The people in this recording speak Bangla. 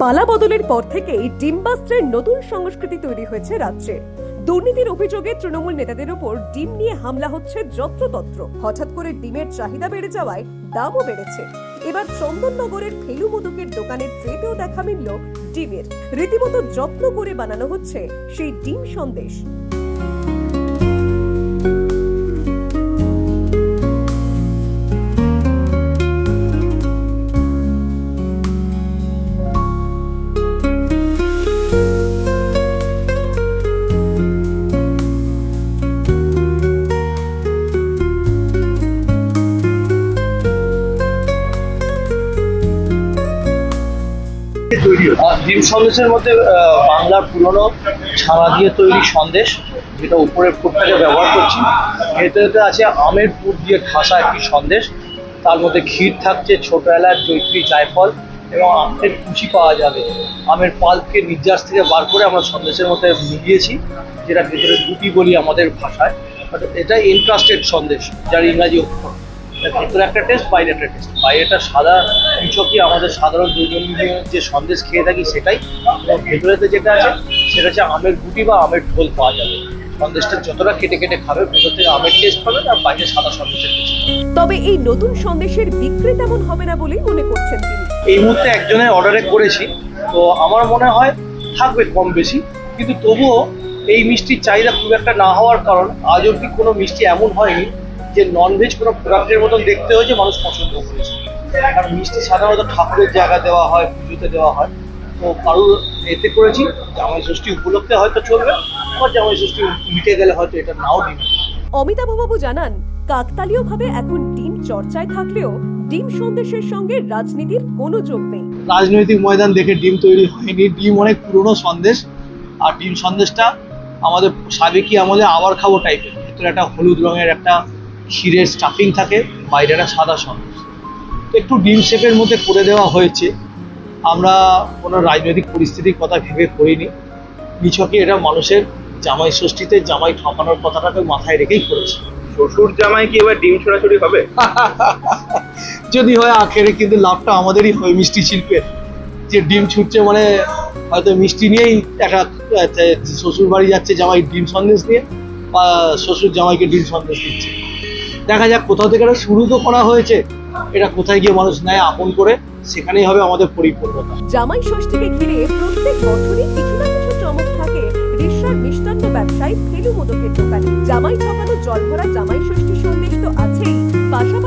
পালা বদলের পর থেকেই ডিম্বাস্ত্রের নতুন সংস্কৃতি তৈরি হয়েছে রাজ্যে। দুর্নীতির অভিযোগে তৃণমূল নেতাদের উপর ডিম নিয়ে হামলা হচ্ছে যত্রতত্র। হঠাৎ করে ডিমের চাহিদা বেড়ে যাওয়ায় দামও বেড়েছে। এবার চন্দননগরের ফেলু মোদকের দোকানের ট্রেতেও দেখা মিলল ডিমের। রীতিমতো যত্ন করে বানানো হচ্ছে সেই ডিম সন্দেশ। ডিম সন্দেশের মধ্যে বাংলার পুরনো ছানা দিয়ে তৈরি সন্দেশ, যেটা উপরের পুরটাকে ব্যবহার করছি। এটাতে আছে আমের পুর দিয়ে ঠাসা একটি সন্দেশ। তার মধ্যে ক্ষীর থাকছে, ছোট এলাচ, জয়িত্রী, জায়ফল এবং আমের কুচি পাওয়া যাবে। আমের পাল্পকে নির্যাস থেকে বার করে আমরা সন্দেশের মধ্যে মিলিয়েছি, যেটা ভেতরে গুটি বলি আমাদের ভাষায়। এটা এনক্রাস্টেড সন্দেশ, যার ইংরাজি অক্ষর। ভেতরে একটা টেস্ট, বাইরে একটা টেস্ট। বাইরেটা সাদা মিচকি আমাদের সাধারণ দৈনন্দিন যে সন্দেশ খেয়ে থাকি সেটাই, এবং ভেতরেতে যেটা আছে সেটা হচ্ছে আমের গুটি বা আমের ঢোল পাওয়া যাবে। সন্দেশটা যতটা কেটে কেটে খাবে ভেতর থেকে আমের টেস্ট পাবেন, আর বাইরে সাদা সন্দেশের টেস্ট। তবে এই নতুন সন্দেশের বিক্রি তেমন হবে না বলেই মনে করছেন তিনি। এই মুহূর্তে একজনের অর্ডারে করেছি, তো আমার মনে হয় থাকবে কম বেশি, কিন্তু তবুও এই মিষ্টির চাহিদা খুব একটা না হওয়ার কারণ আজ অব্দি কোনো মিষ্টি এমন হয়নি যে ননভেজ কোনো প্রোডাক্টের মতন দেখতে হয়েছে মানুষ পছন্দ করেছে। কারণ মিষ্টি সাধারণত ঠাকুরের জায়গা দেওয়া হয়, পুজোতে দেওয়া হয়। তো কারোর এতে করেছি, জামাই ষষ্ঠী উপলক্ষে হয়তো চলবে, আবার জামাই ষষ্ঠী মিটে গেলে হয়তো এটা নাও দিবে। অমিতাভবাবু জানান, কাকতালীয়ভাবে এখন ডিম চর্চায় থাকলেও ডিম সন্দেশের সঙ্গে রাজনীতির কোনো যোগ নেই। রাজনৈতিক ময়দান দেখে ডিম তৈরি হয়নি। ডিম অনেক পুরনো সন্দেশ, আর ডিম সন্দেশটা আমাদের সাবেকি আমলে আবার খাবো টাইপের। ভেতরে একটা হলুদ রঙের একটা ক্ষীরের স্টাফিং থাকে, বাইরে একটা সাদা সন্দেশ। একটু ডিম শেপের মধ্যে করে দেওয়া হয়েছে। আমরা কোনো রাজনৈতিক পরিস্থিতির কথা ভেবে করিনি। নিছকই এটা মানুষের জামাই ষষ্ঠীতে জামাই ঠকানোর কথাটাকে মাথায় রেখেই করেছি। শ্বশুর জামাই কি এবার ডিম ছোড়াছুড়ি হবে? যদি হয় আখেরে কিন্তু লাভটা আমাদেরই হয় মিষ্টি শিল্পের। যে ডিম ছুটছে মানে হয়তো মিষ্টি নিয়েই একটা শ্বশুর বাড়ি যাচ্ছে জামাই ডিম সন্দেশ নিয়ে, বা শ্বশুর জামাইকে ডিম সন্দেশ দিচ্ছে। দেখা যাক, কোথাও থেকে এটা শুরু তো করা হয়েছে, এটা কোথায় গিয়ে মানুষ নেয় আপন করে, সেখানেই হবে আমাদের পরিপূর্ণতা। জামাই ষষ্ঠীকে ঘিরে প্রত্যেক বছরই কিছু না কিছু চমক থাকে রিষড়ার মিষ্টান্ন ব্যবসায়ী ফেলু মোদকের দোকানে। জামাই ঠকানো জলভরা জামাই ষষ্ঠী সন্দেশ তো আছেই, পাশাপাশি